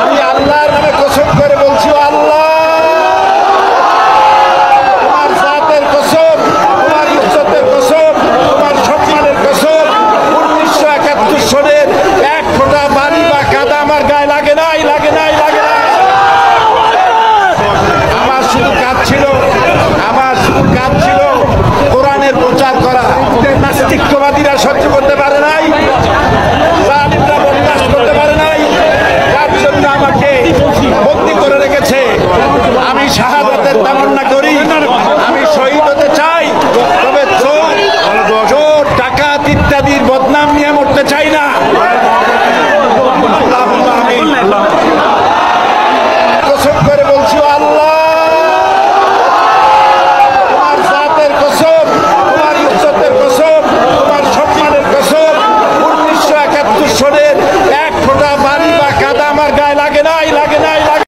আমি আল্লাহর নামে কসম করে বলছি, আল্লাহ তোমার জাতের কসম, তোমার ইজ্জতের কসম, তোমার সম্মানের কসম, 1971 সনের এক ফোঁটা বাড়ি বা কাদা আমার গায়ে লাগে নাই, লাগে নাই, লাগে নাই। আমার শুধু কাজ ছিল কোরআনের প্রচার করা। নাস্তিকবাদীরা সহ্য করতে পারে নাই, জালিমরা বরদাস্ত করতে পারে নাই, যার জন্য আমাকে বন্দী করে রেখেছে। আমি শাহাদাতের তামান্না করি, আমি শহীদ হতে চাই, তবে চোর ডাকাত ইত্যাদির বদনাম নিয়ে মরতে চাই না। কসম করে বলছি, আল্লাহ তোমার জাতের কসম, তোমার ইজ্জতের কসম, তোমার সম্মানের কসম, 1971 সনের এক ফোঁটা বাড়ি বা কাদা আমার গায়ে লাগে নাই, লাগে নাই, লাগে